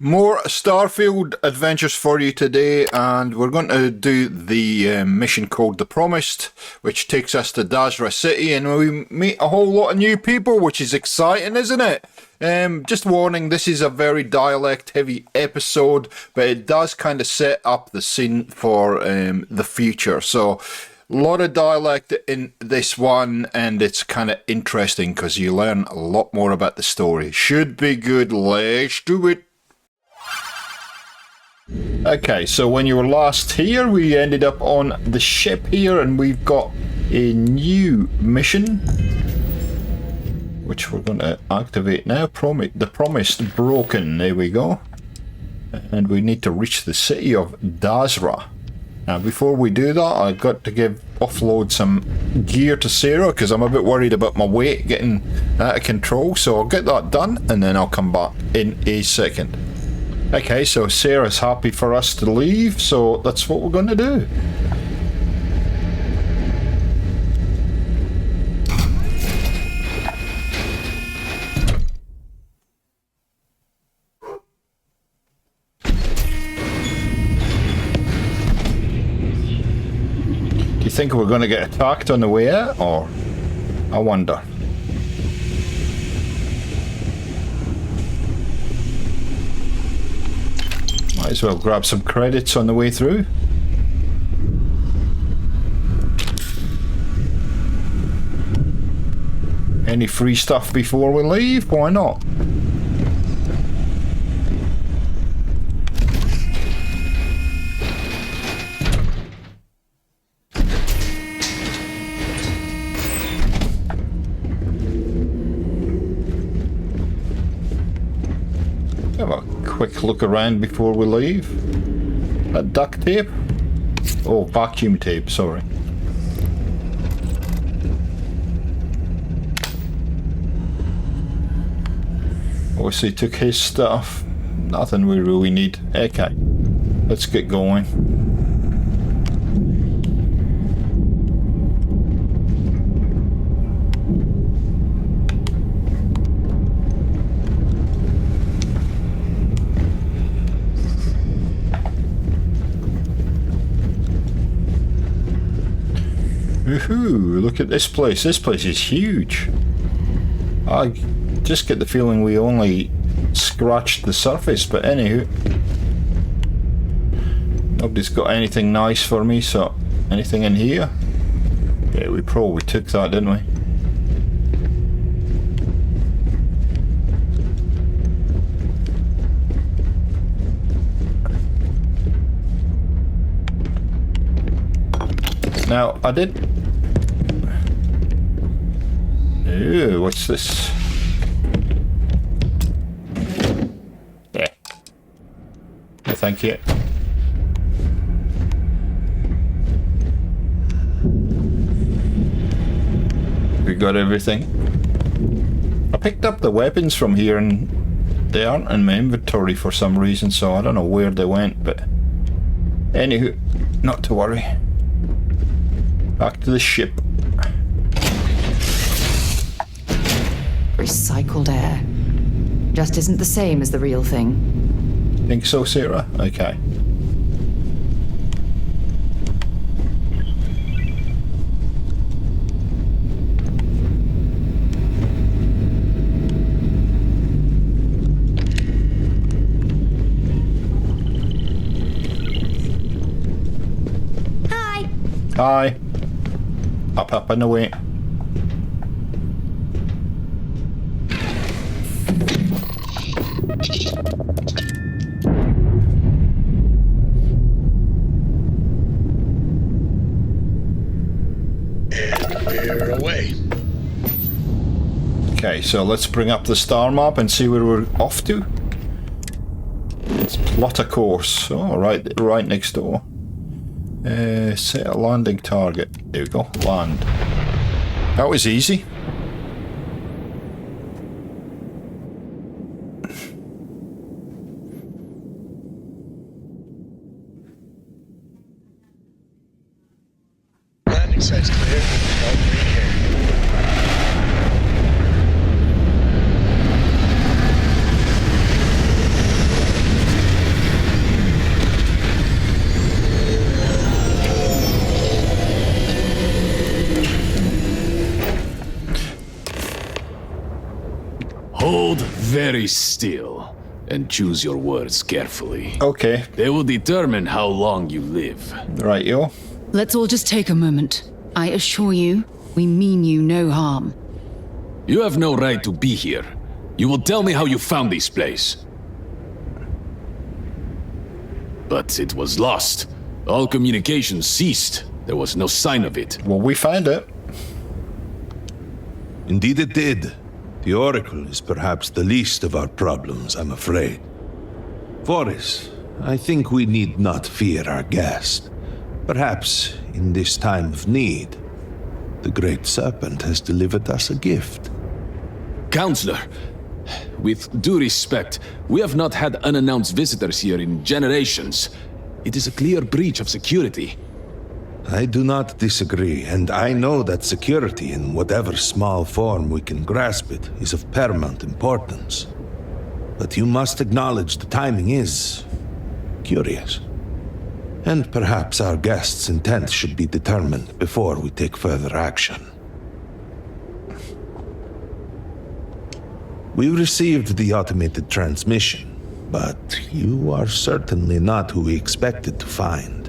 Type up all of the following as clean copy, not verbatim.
More Starfield adventures for you today, and we're going to do the mission called The Promised, which takes us to Dazra City, and we meet a whole lot of new people, which is exciting, isn't it? Just warning, this is a very dialect-heavy episode, but it does kind of set up the scene for the future. So, a lot of dialect in this one, and it's kind of interesting because you learn a lot more about the story. Should be good. Let's do it. Okay, so when you were last here, we ended up on the ship here, and we've got a new mission, which we're going to activate now. The Promised Broken, there we go. And we need to reach the city of Dazra. Now, before we do that, I've got to offload some gear to Sarah, because I'm a bit worried about my weight getting out of control, so I'll get that done, and then I'll come back in a second. Okay, so Sarah's happy for us to leave, so that's what we're going to do. Do you think we're going to get attacked on the way out, or? I wonder. Might as well grab some credits on the way through. Any free stuff before we leave? Why not? Have a quick look around before we leave. That duct tape? Oh, vacuum tape, sorry. Obviously took his stuff. Nothing we really need. Okay, let's get going. Woohoo, look at this place. This place is huge. I just get the feeling we only scratched the surface, but anywho. Nobody's got anything nice for me, so anything in here? Yeah, we probably took that, didn't we? Now, I did... Ew, what's this? Yeah. No, thank you. We got everything. I picked up the weapons from here and they aren't in my inventory for some reason, so I don't know where they went, but... Anywho, not to worry. Back to the ship. Recycled air. Just isn't the same as the real thing. Think so, Sarah? Okay. Hi. Hi. Up and away. We're away. Okay, so let's bring up the star map and see where we're off to. Let's plot a course. Oh, right next door. Set a landing target. There we go. Land. That was easy. Landing site's clear. All green here. very still and choose your words carefully. Okay, They will determine how long you live. right, yo. Let's all just take a moment. I assure you, we mean you no harm. You have no right to be here. You will tell me how you found this place. But it was lost. All communication ceased. There was no sign of it. Well, we found it. Indeed it did. The Oracle is perhaps the least of our problems, I'm afraid. Voris, I think we need not fear our guest. Perhaps, in this time of need, the Great Serpent has delivered us a gift. Counselor, with due respect, we have not had unannounced visitors here in generations. It is a clear breach of security. I do not disagree, and I know that security, in whatever small form we can grasp it, is of paramount importance. But you must acknowledge the timing is curious. And perhaps our guest's intent should be determined before we take further action. We received the automated transmission, but you are certainly not who we expected to find.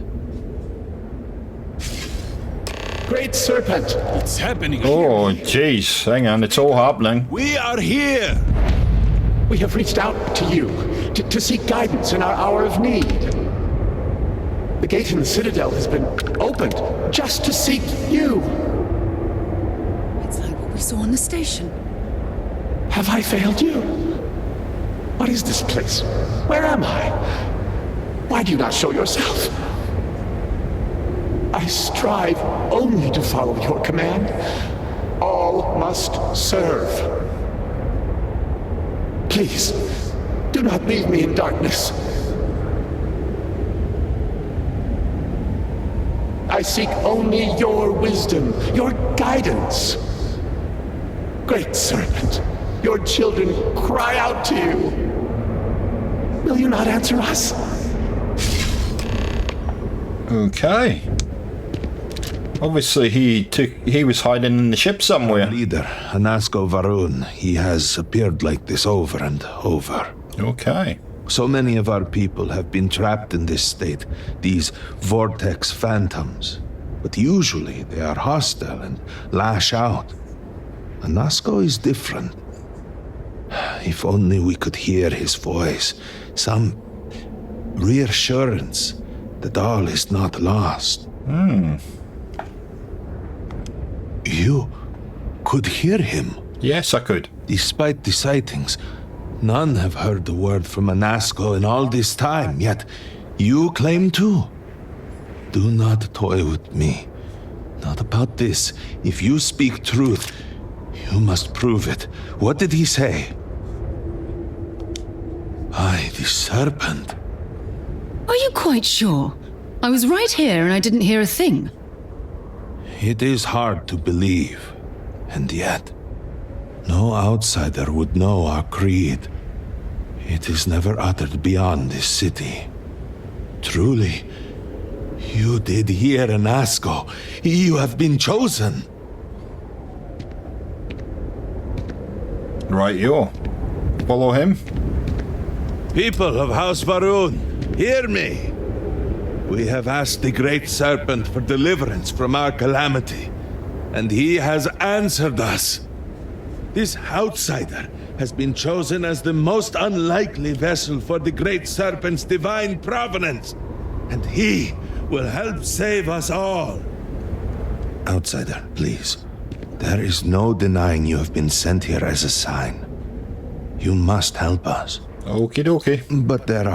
Great Serpent! It's happening. Oh, jeez. Hang on, it's all happening. We are here! We have reached out to you to seek guidance in our hour of need. The gate in the Citadel has been opened just to seek you. It's like what we saw on the station. Have I failed you? What is this place? Where am I? Why do you not show yourself? I strive only to follow your command. All must serve. Please, do not leave me in darkness. I seek only your wisdom, your guidance. Great Serpent, your children cry out to you. Will you not answer us? Okay. Obviously, he was hiding in the ship somewhere. Leader, Anasko Varun, he has appeared like this over and over. Okay. So many of our people have been trapped in this state, these vortex phantoms. But usually they are hostile and lash out. Anasko is different. If only we could hear his voice, some reassurance that all is not lost. You could hear him. Yes, I could. Despite the sightings, none have heard the word from Anasko in all this time, yet you claim to. Do not toy with me. Not about this. If you speak truth, you must prove it. What did he say? I, the serpent. Are you quite sure? I was right here and I didn't hear a thing. It is hard to believe, and yet, no outsider would know our creed. It is never uttered beyond this city. Truly, you did hear Anasko. You have been chosen. Right, yo. Follow him. People of House Varun, hear me. We have asked the Great Serpent for deliverance from our calamity, and he has answered us. This outsider has been chosen as the most unlikely vessel for the Great Serpent's divine providence, and he will help save us all. Outsider, please. There is no denying you have been sent here as a sign. You must help us. Okie dokie. But there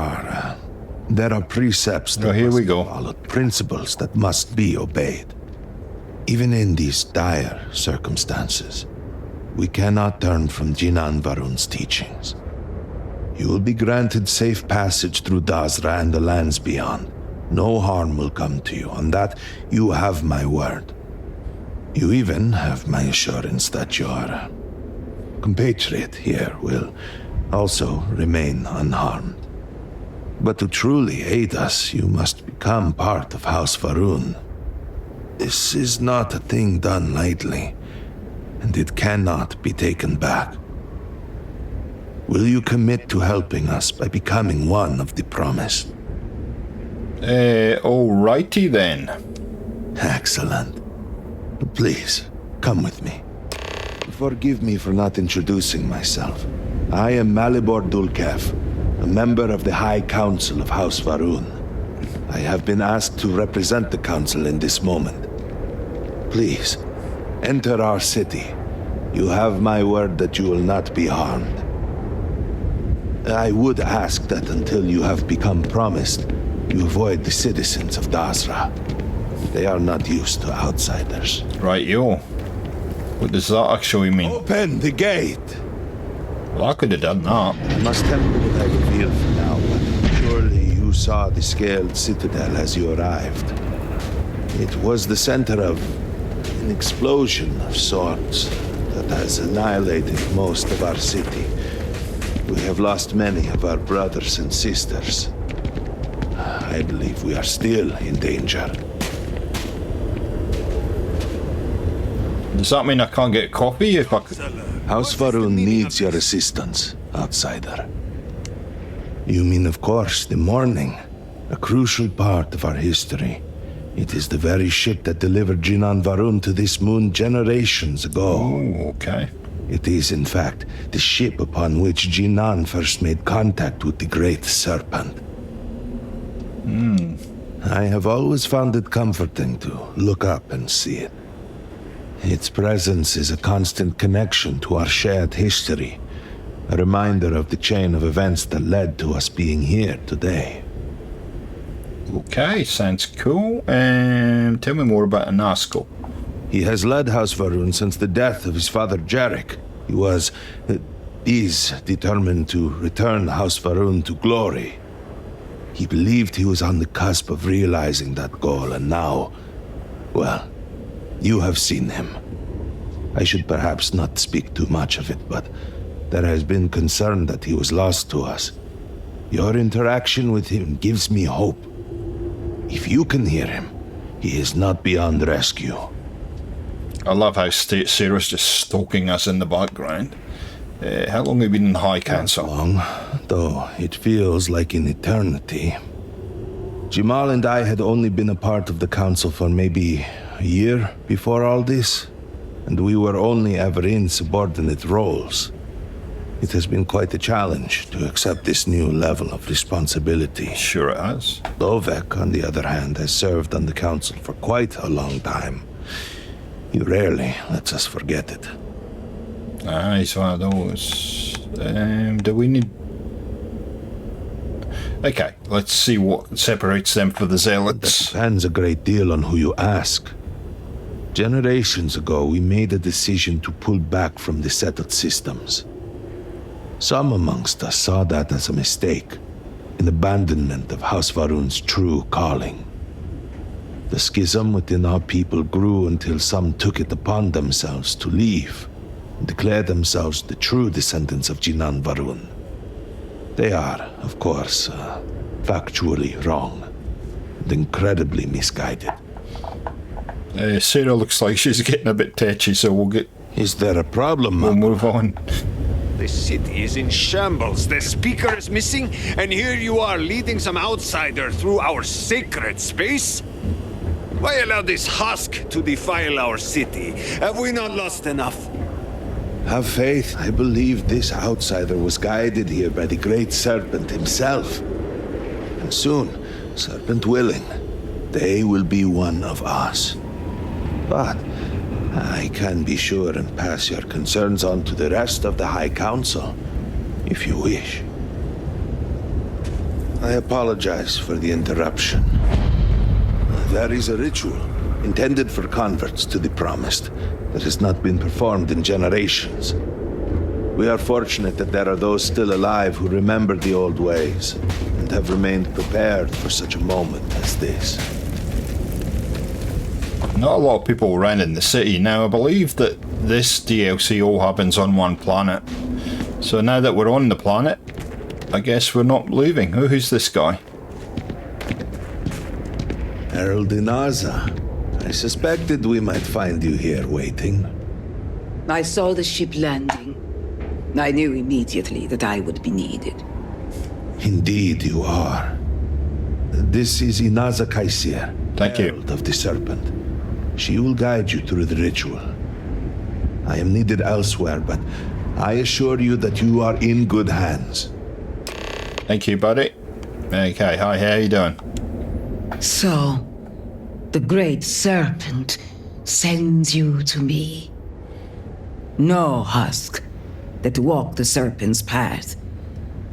are precepts that here must we be go. followed, principles that must be obeyed. Even in these dire circumstances, we cannot turn from Jinan Varun's teachings. You will be granted safe passage through Dazra and the lands beyond. No harm will come to you. On that, you have my word. You even have my assurance that your compatriot here will also remain unharmed. But to truly aid us, you must become part of House Varun. This is not a thing done lightly, and it cannot be taken back. Will you commit to helping us by becoming one of the promised? Alrighty then. Excellent. Please, come with me. Forgive me for not introducing myself. I am Malibor Dulkev, a member of the High Council of House Varun. I have been asked to represent the Council in this moment. Please, enter our city. You have my word that you will not be harmed. I would ask that until you have become promised, you avoid the citizens of Dasra. They are not used to outsiders. Right, yo. What does that actually mean? Open the gate! Well, I could have done that. I must tell you what I reveal for now, but surely you saw the scaled citadel as you arrived. It was the center of an explosion of sorts that has annihilated most of our city. We have lost many of our brothers and sisters. I believe we are still in danger. Does that mean I can't get coffee if I could? House Varun needs your assistance, outsider. You mean, of course, the Morning, a crucial part of our history. It is the very ship that delivered Jinan Varun to this moon generations ago. Oh, okay. It is, in fact, the ship upon which Jinan first made contact with the Great Serpent. I have always found it comforting to look up and see it. Its presence is a constant connection to our shared history, a reminder of the chain of events that led to us being here today. Okay, sounds cool. Tell me more about Anasko. He has led House Varun since the death of his father Jarek. He is determined to return House Varun to glory. He believed he was on the cusp of realizing that goal, and now, well, you have seen him. I should perhaps not speak too much of it, but there has been concern that he was lost to us. Your interaction with him gives me hope. If you can hear him, he is not beyond rescue. I love how Sarah's just stalking us in the background. How long have you been in High Council? Not long, though it feels like an eternity. Jamal and I had only been a part of the council for maybe a year before all this, and we were only ever in subordinate roles. It has been quite a challenge to accept this new level of responsibility. Sure it has. Lovek, on the other hand, has served on the council for quite a long time. He rarely lets us forget it. He's one of those. Do we need... Okay, let's see what separates them from the Zealots. Depends a great deal on who you ask. Generations ago, we made a decision to pull back from the settled systems. Some amongst us saw that as a mistake, an abandonment of House Varun's true calling. The schism within our people grew until some took it upon themselves to leave and declare themselves the true descendants of Jinan Varun. They are, of course, factually wrong and incredibly misguided. Sarah looks like she's getting a bit tetchy, so we'll get... Is there a problem, We'll Mama? move on. The city is in shambles. The speaker is missing, and here you are leading some outsider through our sacred space? Why allow this husk to defile our city? Have we not lost enough? Have faith. I believe this outsider was guided here by the Great Serpent himself. And soon, Serpent willing, they will be one of us. But I can be sure and pass your concerns on to the rest of the High Council, if you wish. I apologize for the interruption. There is a ritual intended for converts to the Promised that has not been performed in generations. We are fortunate that there are those still alive who remember the old ways and have remained prepared for such a moment as this. Not a lot of people around in the city. Now, I believe that this DLC all happens on one planet. So now that we're on the planet, I guess we're not leaving. Who's this guy? Harold Inaza, I suspected we might find you here waiting. I saw the ship landing. I knew immediately that I would be needed. Indeed you are. This is Inaza Kaisir, Thank you. Herald of the Serpent. She will guide you through the ritual. I am needed elsewhere, but I assure you that you are in good hands. Thank you, buddy. Okay, hi, how you doing? So, the Great Serpent sends you to me. Know, Husk, that to walk the Serpent's path,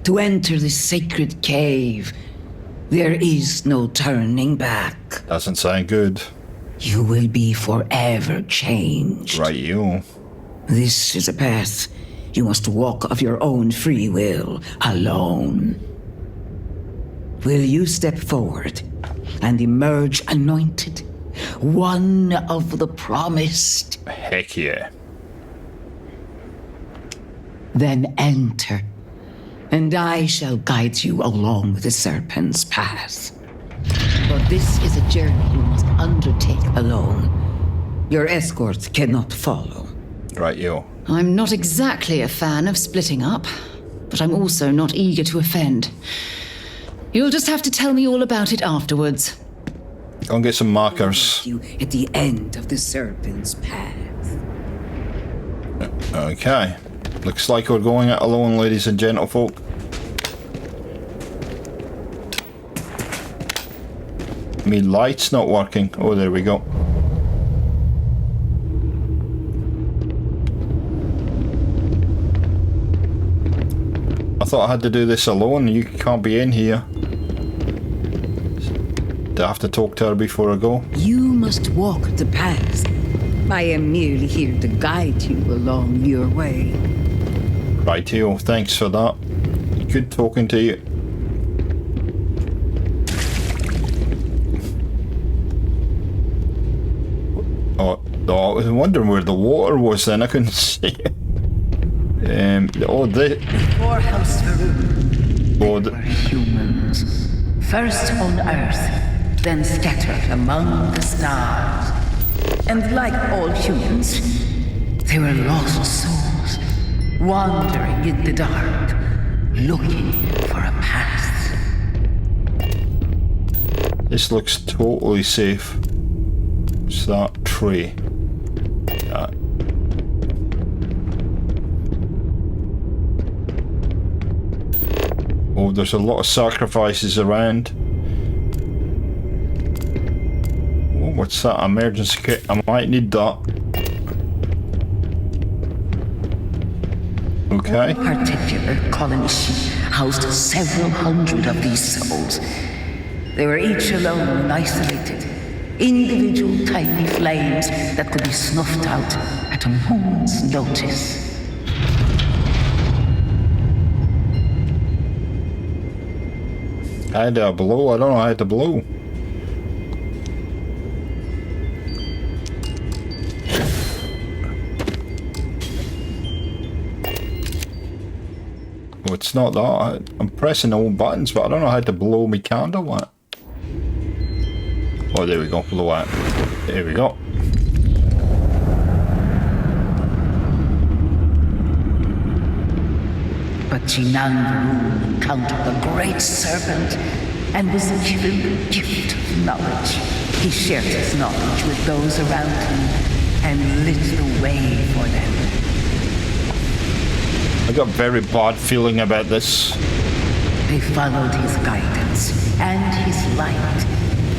to enter the sacred cave, there is no turning back. Doesn't sound good. You will be forever changed. Right, you. This is a path you must walk of your own free will, alone. Will you step forward and emerge anointed? One of the promised? Heck yeah. Then enter, and I shall guide you along the Serpent's path. But this is a journey you must undertake alone. Your escort cannot follow. Right, you. I'm not exactly a fan of splitting up, but I'm also not eager to offend. You'll just have to tell me all about it afterwards. Go and get some markers. You at the end of the Serpent's path. Okay. Looks like we're going it alone, ladies and gentlefolk. Me light's not working. Oh, there we go. I thought I had to do this alone. You can't be in here. Do I have to talk to her before I go? You must walk the path. I am merely here to guide you along your way. Rightio, thanks for that. Good talking to you. Oh, I was wondering where the water was then. I couldn't see it. Before House Varun, Oh, they were humans. First on Earth, then scattered among the stars. And like all humans, they were lost souls, wandering in the dark, looking for a path. This looks totally safe. What's that tree? Oh, there's a lot of sacrifices around. Oh, what's that? Emergency kit. I might need that. Okay. One particular colony housed several hundred of these souls. They were each alone and isolated. Individual tiny flames that could be snuffed out at a moment's notice. How do I blow? I don't know how to blow. Oh, it's not that. I'm pressing all buttons, but I don't know how to blow my candle out. Oh, there we go. Blow out. There we go. But Jinan Varun encountered the Great Serpent and was given the gift of knowledge. He shared his knowledge with those around him and lit the way for them. I got a very bad feeling about this. They followed his guidance and his light,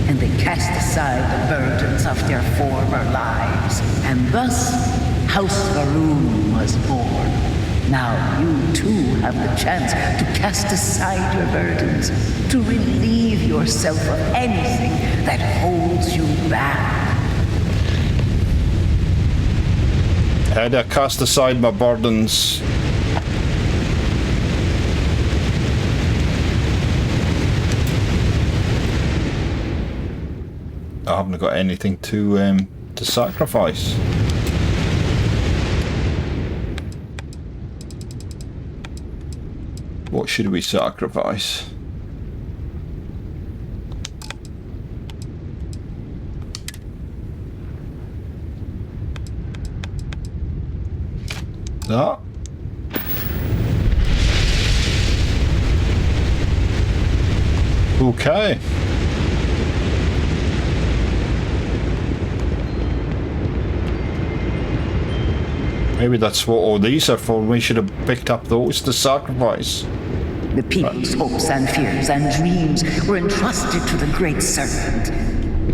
and they cast aside the burdens of their former lives. And thus, House Varun was born. Now you too have the chance to cast aside your burdens, to relieve yourself of anything that holds you back. How do I cast aside my burdens? I haven't got anything to sacrifice. What should we sacrifice? That? Okay. Maybe that's what all these are for. We should have picked up those to sacrifice. The people's hopes and fears and dreams were entrusted to the Great Serpent.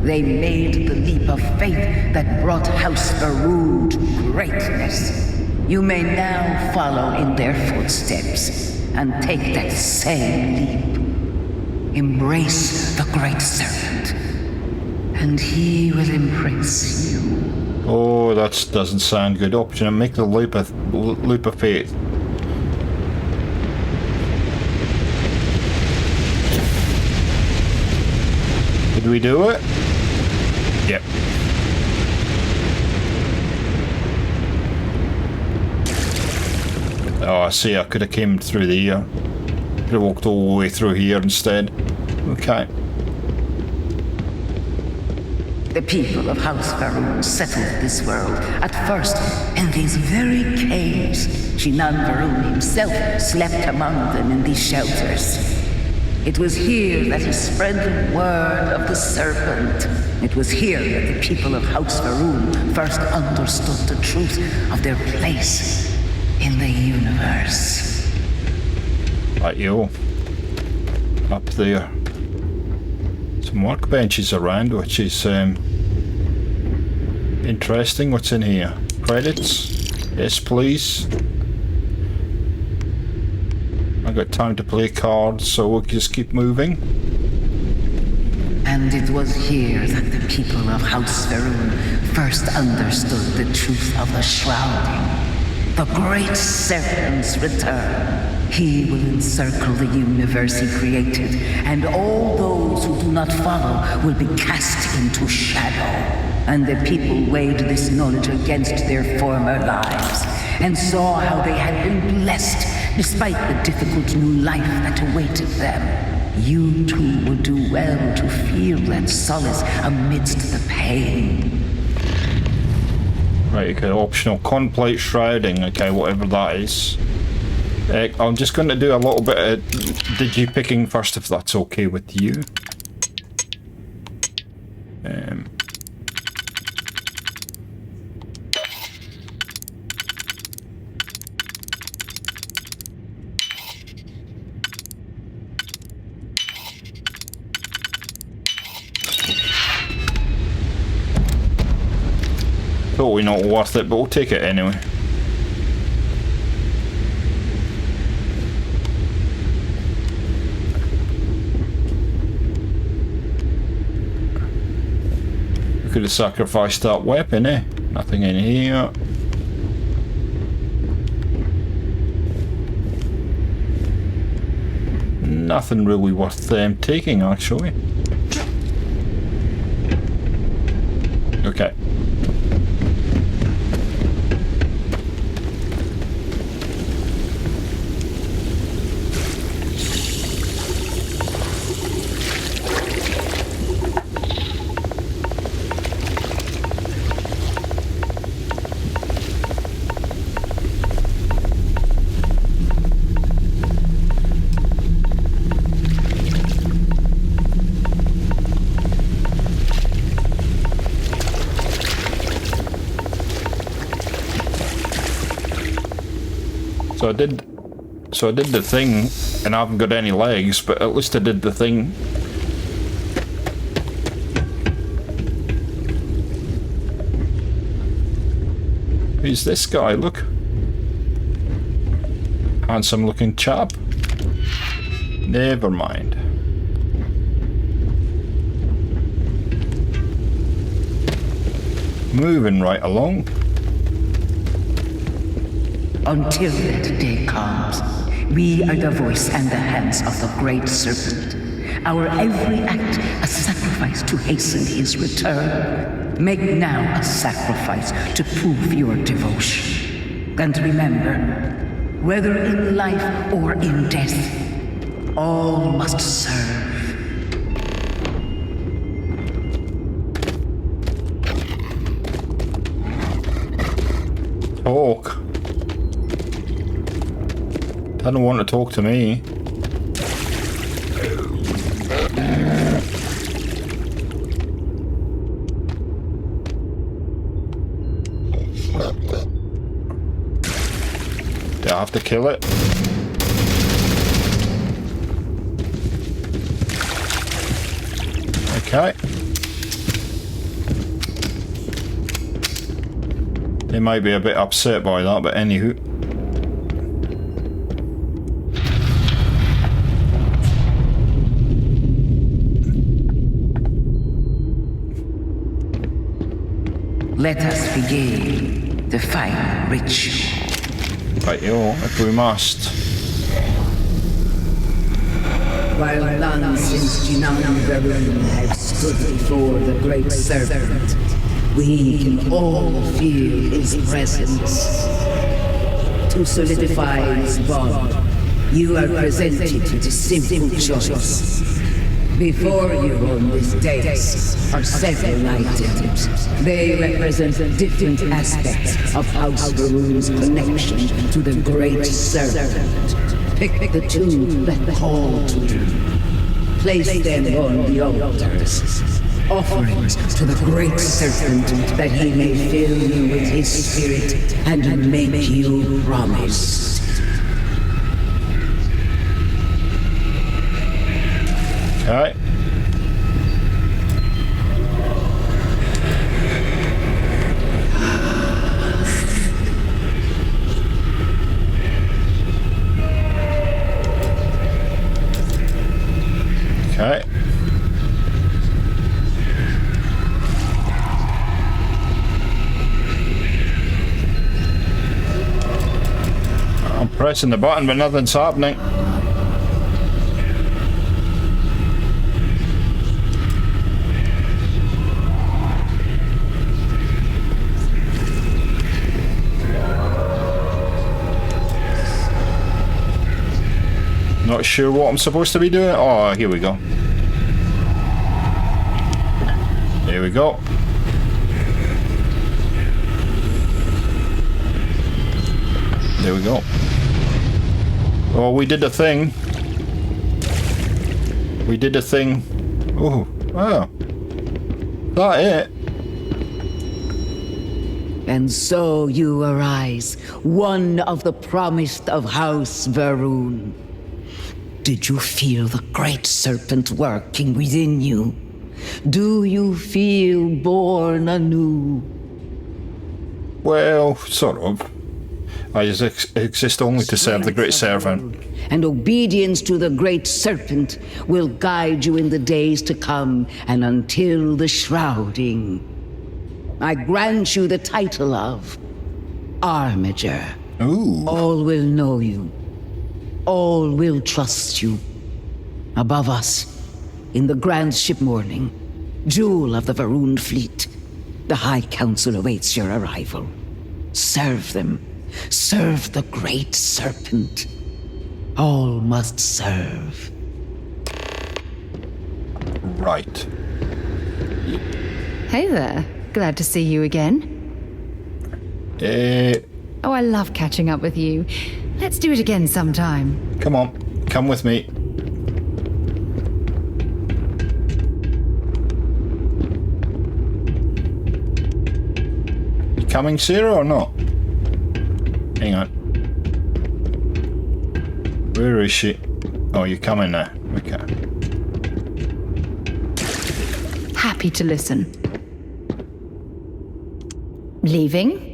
They made the leap of faith that brought House Faroon to greatness. You may now follow in their footsteps and take that same leap. Embrace the Great Serpent, and he will embrace you. Oh, that doesn't sound good. Option and make the leap of faith. Did we do it? Yep. Oh, I see. I could have came through the here. Could have walked all the way through here instead. Okay. The people of House Faroon settled this world, at first in these very caves. Jinan Varun himself slept among them in these shelters. It was here that he spread the word of the serpent. It was here that the people of House Faroon first understood the truth of their place in the universe. Right, yo. Up there. Some workbenches around, which is interesting. What's in here? Credits? Yes, please. I got time to play cards, so we'll just keep moving. And it was here that the people of House Faroon first understood the truth of the shrouding. The Great Serpent's return. He will encircle the universe he created, and all those who do not follow will be cast into shadow. And the people weighed this knowledge against their former lives, and saw how they had been blessed despite the difficult new life that awaited them. You too will do well to feel that solace amidst the pain. Right, okay, optional contemplate shrouding, okay, whatever that is. I'm just going to do a little bit of digi-picking first, if that's okay with you. Totally not worth it, but we'll take it anyway. We could have sacrificed that weapon, eh? Nothing in here. Nothing really worth taking, actually. Okay. So I did the thing, and I haven't got any legs, but at least I did the thing. Who's this guy? Look. Handsome looking chap. Never mind. Moving right along. Until that day comes, we are the voice and the hands of the Great Serpent. Our every act a sacrifice to hasten his return. Make now a sacrifice to prove your devotion. And remember, whether in life or in death, all must serve. Talk. I don't want to talk to me. have to kill it. Okay. They might be a bit upset by that, but anywho. Let us begin the final ritual. Right, yo, if we must. While none since Jinan Varun have stood before the great serpent, we can all feel his presence. To solidify his bond, you are presented with a simple choice. Before you on this dais are several items. They represent different aspects of House Varun's connection to the great serpent. Pick the two that call to you. Place them on the altars. Offerings to the great serpent that he may fill you with his spirit and make you promise. Okay. Okay. I'm pressing the button, but nothing's happening. Not sure what I'm supposed to be doing. Oh, here we go. There we go. There we go. Oh, we did the thing. We did the thing. Oh, wow. That it? And so you arise, one of the promised of House Varun. Did you feel the great serpent working within you? Do you feel born anew? Well, sort of. I just exist only to serve the great servant. And obedience to the great serpent will guide you in the days to come and until the shrouding. I grant you the title of Armiger. Ooh. All will know you. All will trust you. Above us, in the grand ship morning, jewel of the Varun fleet, the High Council awaits your arrival. Serve them. Serve the great serpent. All must serve. Right. Hey there. Glad to see you again. Oh, I love catching up with you. Let's do it again sometime. Come on. Come with me. You coming, Sarah, or not? Hang on. Where is she? Oh, you're coming now. Okay. Happy to listen. Leaving?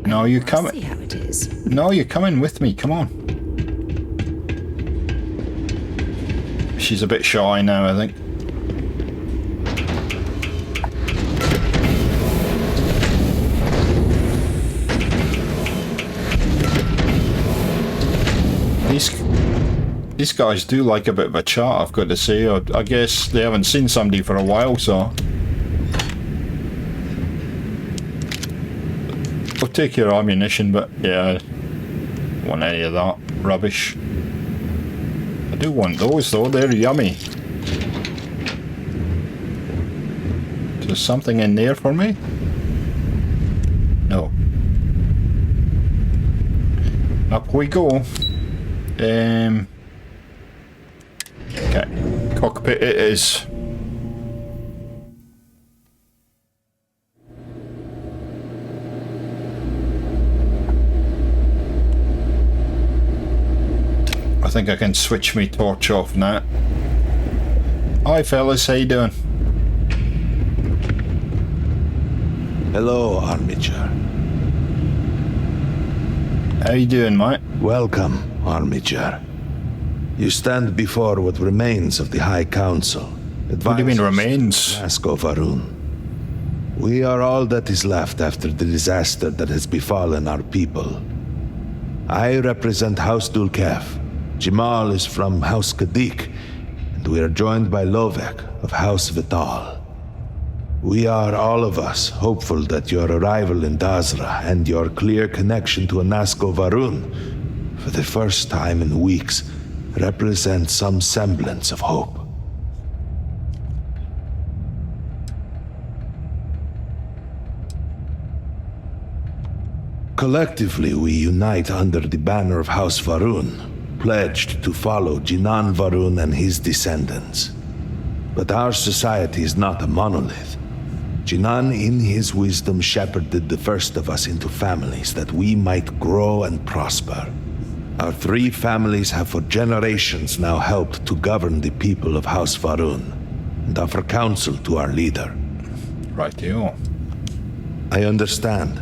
No, you're coming. See how it is. No, you're coming with me. Come on. She's a bit shy now, I think. These guys do like a bit of a chat, I've got to say. I guess they haven't seen somebody for a while, so... I'll take your ammunition, but yeah, I don't want any of that rubbish. I do want those though, they're yummy. Is there something in there for me? No. Up we go. Okay, cockpit it is. think I can switch my torch off now. Hi fellas, how you doing? Hello, Armiger. How you doing, mate? Welcome, Armiger. You stand before what remains of the High Council. What do you mean, remains? Nasko Varun. We are all that is left after the disaster that has befallen our people. I represent House Dulkev. Jamal is from House Kadik, and we are joined by Lovek of House Vital. We are, all of us, hopeful that your arrival in Dazra and your clear connection to Nasko Varun, for the first time in weeks, represent some semblance of hope. Collectively, we unite under the banner of House Varun, pledged to follow Jinan Varun and his descendants. But our society is not a monolith. Jinan, in his wisdom, shepherded the first of us into families that we might grow and prosper. Our 3 families have for generations now helped to govern the people of House Varun and offer counsel to our leader. Right, you. I understand.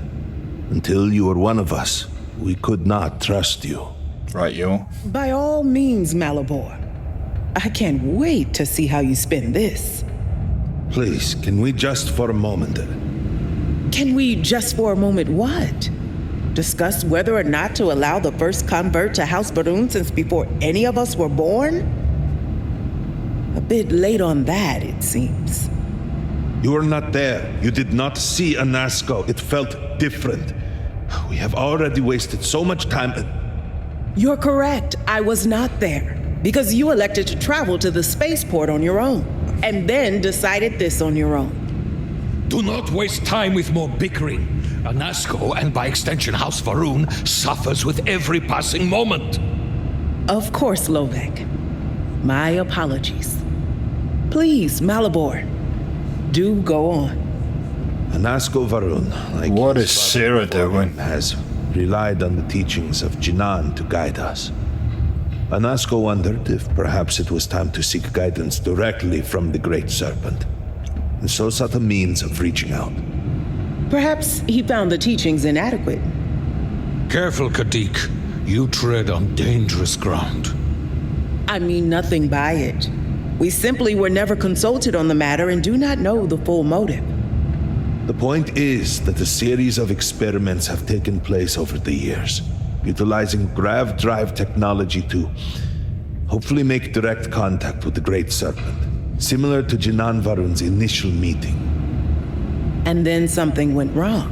Until you were one of us, we could not trust you. Right, you. By all means, Malabor. I can't wait to see how you spend this. Please, can we just for a moment... Can we just for a moment what? Discuss whether or not to allow the first convert to House Varun since before any of us were born? A bit late on that, it seems. You were not there. You did not see Nasko. It felt different. We have already wasted so much time. You're correct. I was not there. Because you elected to travel to the spaceport on your own. And then decided this on your own. Do not waste time with more bickering. Nasko, and by extension House Varun, suffers with every passing moment. Of course, Lovek. My apologies. Please, Malabor, do go on. Nasko Varun, like what is Sarah doing? Has relied on the teachings of Jinan to guide us. Nasko wondered if perhaps it was time to seek guidance directly from the Great Serpent, and so sought a means of reaching out. Perhaps he found the teachings inadequate. Careful, Kadik. You tread on dangerous ground. I mean nothing by it. We simply were never consulted on the matter and do not know the full motive. The point is that a series of experiments have taken place over the years, utilizing grav drive technology to hopefully make direct contact with the Great Serpent, similar to Jinan Varun's initial meeting. And then something went wrong.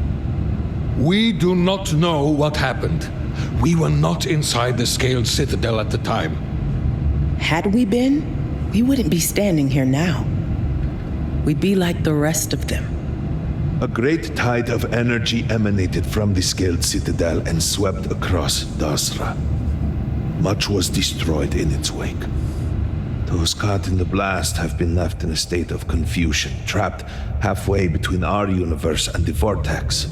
We do not know what happened. We were not inside the Scaled Citadel at the time. Had we been, we wouldn't be standing here now. We'd be like the rest of them. A great tide of energy emanated from the Scaled Citadel and swept across Dazra. Much was destroyed in its wake. Those caught in the blast have been left in a state of confusion, trapped halfway between our universe and the Vortex.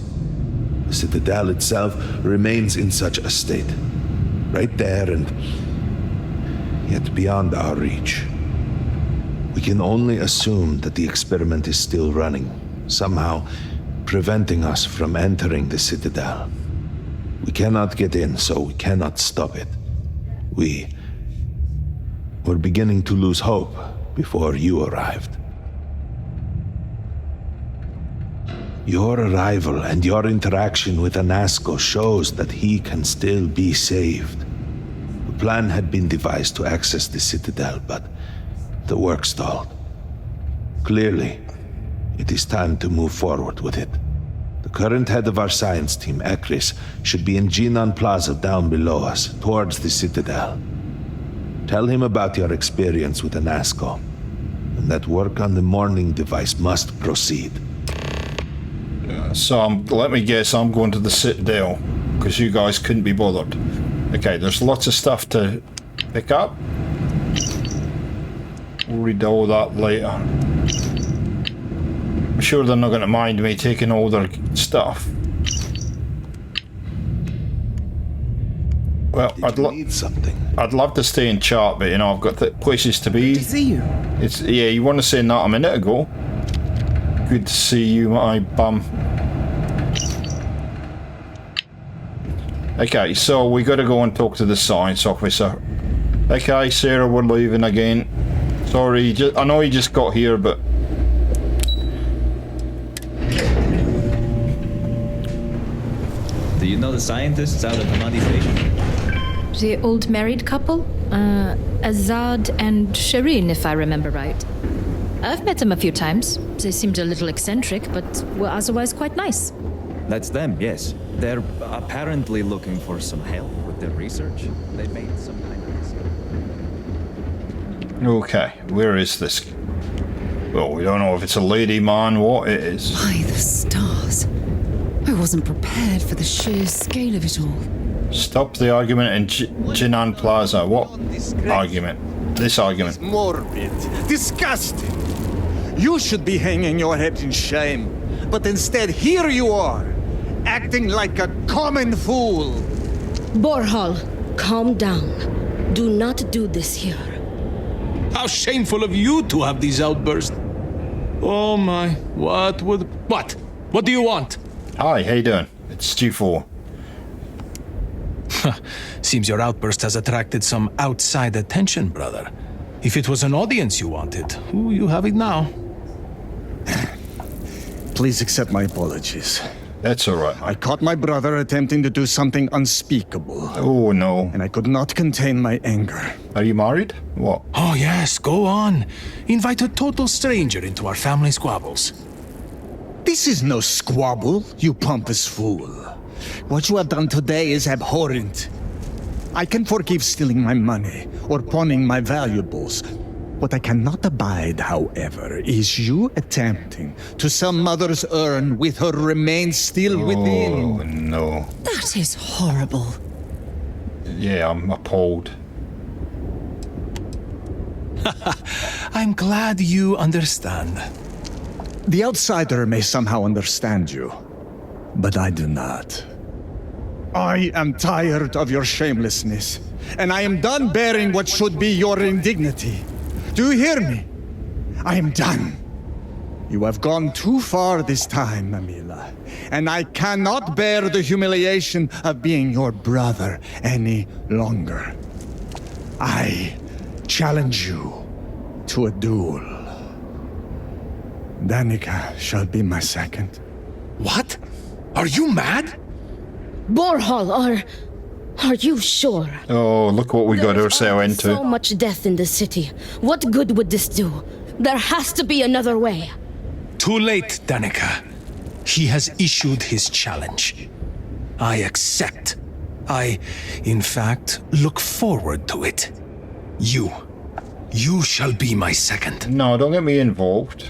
The Citadel itself remains in such a state, right there and yet beyond our reach. We can only assume that the experiment is still running, somehow preventing us from entering the Citadel. We cannot get in, so we cannot stop it. We're beginning to lose hope before you arrived. Your arrival and your interaction with Nasko shows that he can still be saved. A plan had been devised to access the Citadel, but the work stalled. Clearly, it is time to move forward with it. The current head of our science team, Ekris, should be in Jinan Plaza down below us, towards the Citadel. Tell him about your experience with Nasko, and that work on the morning device must proceed. So let me guess, I'm going to the Citadel, because you guys couldn't be bothered. Okay, there's lots of stuff to pick up. We'll read all that later. I'm sure they're not going to mind me taking all their stuff. Well, need something. I'd love to stay in chat, but you know I've got places to be. Good to see you. It's you want to say that a minute ago. Good to see you, my bum. Okay, so we got to go and talk to the science officer. Okay, Sarah, we're leaving again. Sorry, I know you just got here, but do you know the scientists out at Hamadi Station? The old married couple? Azad and Shireen, if I remember right. I've met them a few times. They seemed a little eccentric, but were otherwise quite nice. That's them, yes. They're apparently looking for some help with their research. They made some kind of... okay, where is this? Well, we don't know if it's a lady, man, what it is. By the stars. I wasn't prepared for the sheer scale of it all. Stop the argument in Jinan Plaza. What argument? This argument. It's morbid. Disgusting. You should be hanging your head in shame. But instead, here you are, acting like a common fool. Borhal, calm down. Do not do this here. How shameful of you to have these outbursts. Oh my, what? What do you want? Hi, how you doing? It's Stu 4. Seems your outburst has attracted some outside attention, brother. If it was an audience you wanted, you have it now. Please accept my apologies. That's alright. I caught my brother attempting to do something unspeakable. Oh no. And I could not contain my anger. Are you married? What? Oh yes, go on. Invite a total stranger into our family squabbles. This is no squabble, you pompous fool. What you have done today is abhorrent. I can forgive stealing my money or pawning my valuables. What I cannot abide, however, is you attempting to sell Mother's urn with her remains still within. Oh no. That is horrible. Yeah, I'm appalled. I'm glad you understand. The outsider may somehow understand you, but I do not. I am tired of your shamelessness, and I am done bearing what should be your indignity. Do you hear me? I am done. You have gone too far this time, Amila, and I cannot bear the humiliation of being your brother any longer. I challenge you to a duel. Danica shall be my second. What? Are you mad? Borhal, are you sure? Oh, look what we got ourselves into. So much death in the city. What good would this do? There has to be another way. Too late, Danica. He has issued his challenge. I accept. In fact, look forward to it. You shall be my second. No, don't get me involved.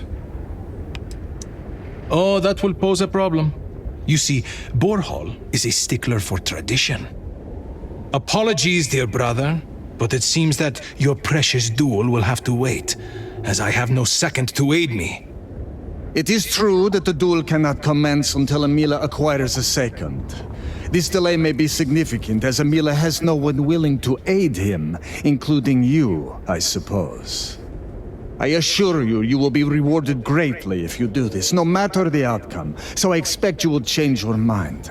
Oh, that will pose a problem. You see, Borhal is a stickler for tradition. Apologies, dear brother, but it seems that your precious duel will have to wait, as I have no second to aid me. It is true that the duel cannot commence until Amila acquires a second. This delay may be significant, as Amila has no one willing to aid him, including you, I suppose. I assure you, you will be rewarded greatly if you do this, no matter the outcome, so I expect you will change your mind.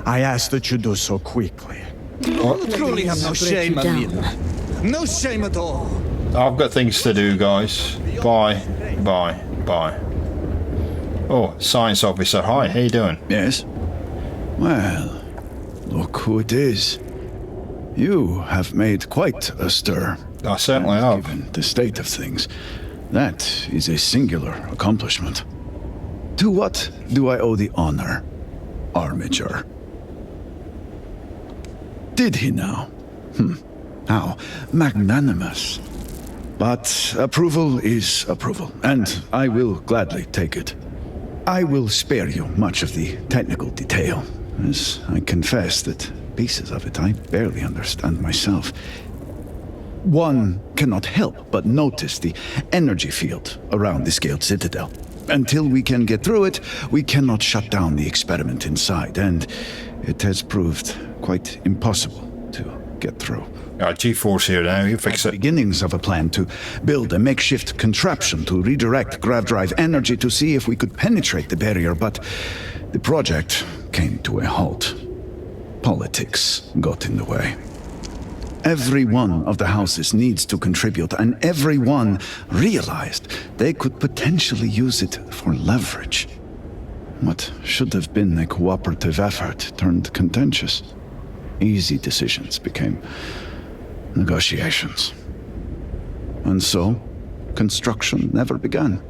I ask that you do so quickly. You truly have no shame, Amila. No shame at all. I've got things to do, guys. Bye. Oh, science officer. Hi, how you doing? Yes? Well, look who it is. You have made quite a stir. I certainly have. Given the state of things, that is a singular accomplishment. To what do I owe the honor, Armiger? Did he now? How magnanimous. But approval is approval, and I will gladly take it. I will spare you much of the technical detail, as I confess that pieces of it I barely understand myself. One cannot help but notice the energy field around the scaled citadel. Until we can get through it, we cannot shut down the experiment inside, and it has proved quite impossible to get through. G-Force here now, you fix it. Beginnings of a plan to build a makeshift contraption to redirect grav drive energy to see if we could penetrate the barrier, but the project came to a halt. Politics got in the way. Every one of the houses needs to contribute, and everyone realized they could potentially use it for leverage. What should have been a cooperative effort turned contentious. Easy decisions became negotiations. And so, construction never began.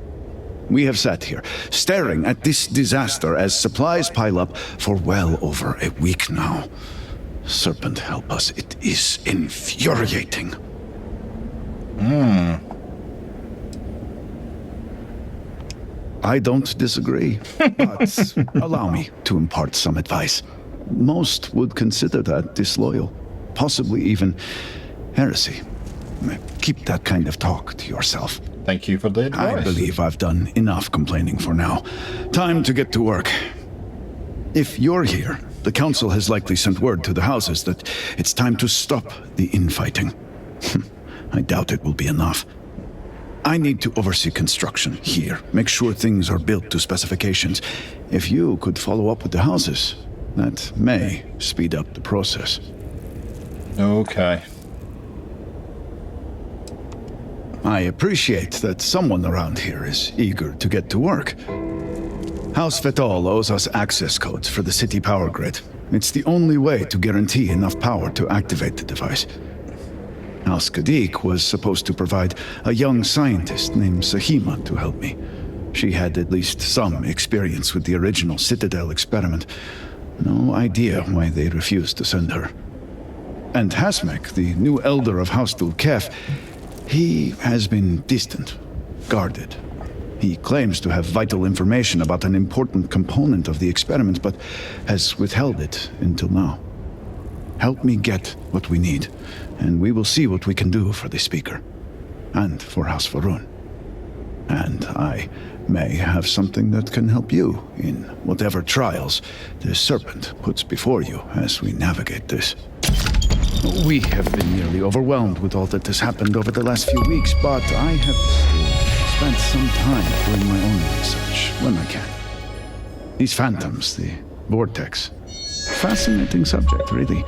We have sat here, staring at this disaster as supplies pile up for well over a week now. Serpent help us, it is infuriating. I don't disagree, but allow me to impart some advice. Most would consider that disloyal, possibly even heresy. Keep that kind of talk to yourself. Thank you for the advice. I believe I've done enough complaining for now. Time to get to work. If you're here, the Council has likely sent word to the houses that it's time to stop the infighting. I doubt it will be enough. I need to oversee construction here, make sure things are built to specifications. If you could follow up with the houses, that may speed up the process. Okay. I appreciate that someone around here is eager to get to work. House Vetol owes us access codes for the city power grid. It's the only way to guarantee enough power to activate the device. House Kadik was supposed to provide a young scientist named Sahima to help me. She had at least some experience with the original Citadel experiment. No idea why they refused to send her. And Hasmek, the new elder of House Dulkef, he has been distant, guarded. He claims to have vital information about an important component of the experiment, but has withheld it until now. Help me get what we need, and we will see what we can do for the Speaker, and for House Varun. And I may have something that can help you in whatever trials the Serpent puts before you as we navigate this. We have been nearly overwhelmed with all that has happened over the last few weeks, but I have still spent some time doing my own research when I can. These phantoms, the vortex. Fascinating subject, really.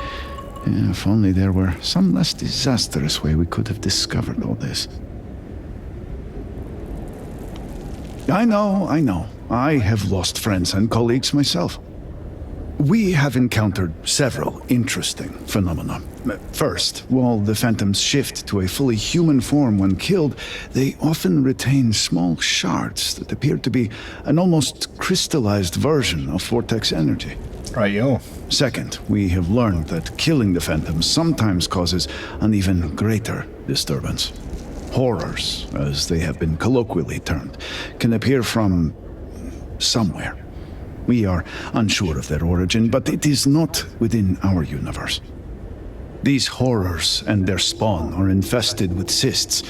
If only there were some less disastrous way we could have discovered all this. I know. I have lost friends and colleagues myself. We have encountered several interesting phenomena. First, while the phantoms shift to a fully human form when killed, they often retain small shards that appear to be an almost crystallized version of vortex energy. Right-yo. Second, we have learned that killing the phantoms sometimes causes an even greater disturbance. Horrors, as they have been colloquially termed, can appear from somewhere. We are unsure of their origin, but it is not within our universe. These horrors and their spawn are infested with cysts,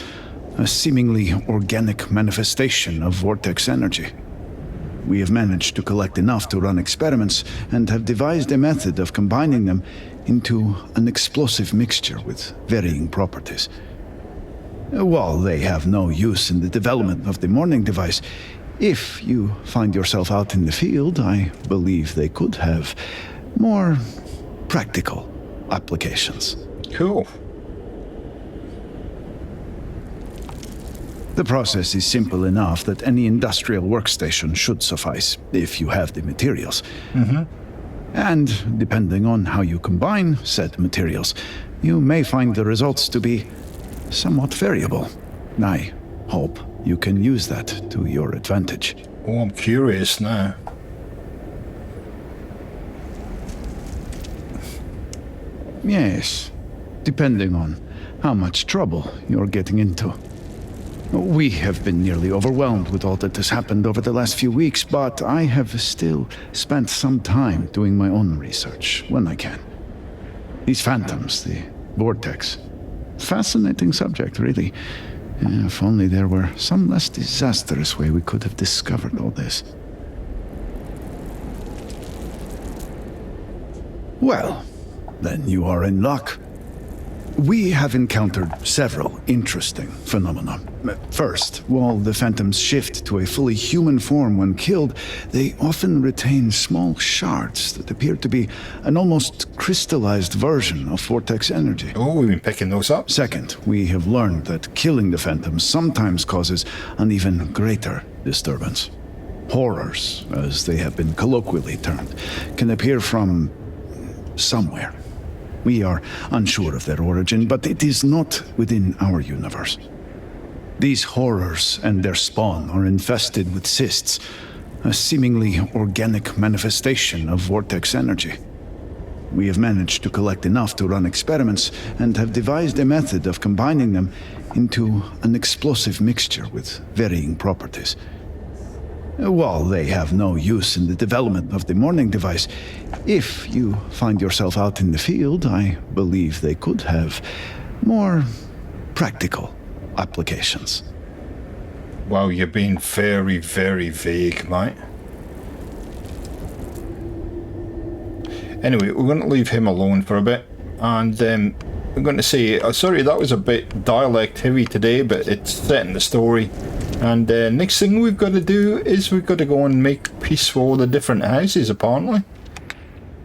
a seemingly organic manifestation of vortex energy. We have managed to collect enough to run experiments and have devised a method of combining them into an explosive mixture with varying properties. While they have no use in the development of the morning device, if you find yourself out in the field, I believe they could have more practical applications. Cool. The process is simple enough that any industrial workstation should suffice, if you have the materials. And depending on how you combine said materials, you may find the results to be somewhat variable. I hope you can use that to your advantage. Oh, I'm curious now. Yes, depending on how much trouble you're getting into. We have been nearly overwhelmed with all that has happened over the last few weeks, but I have still spent some time doing my own research when I can. These phantoms, the vortex. Fascinating subject, really. If only there were some less disastrous way we could have discovered all this. Well, then you are in luck. We have encountered several interesting phenomena. First, while the phantoms shift to a fully human form when killed, they often retain small shards that appear to be an almost crystallized version of vortex energy. Oh, we've been picking those up. Second, we have learned that killing the phantoms sometimes causes an even greater disturbance. Horrors, as they have been colloquially termed, can appear from somewhere. We are unsure of their origin, but it is not within our universe. These horrors and their spawn are infested with cysts, a seemingly organic manifestation of vortex energy. We have managed to collect enough to run experiments and have devised a method of combining them into an explosive mixture with varying properties. While they have no use in the development of the morning device, if you find yourself out in the field, I believe they could have more practical applications. Wow, you're being very, very vague, mate. Anyway, we're going to leave him alone for a bit, and we're going to say, sorry, that was a bit dialect heavy today, but it's setting the story. And next thing we've got to do is we've got to go and make peace for all the different houses, apparently.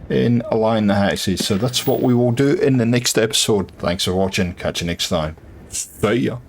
And align the houses. So that's what we will do in the next episode. Thanks for watching. Catch you next time. See ya.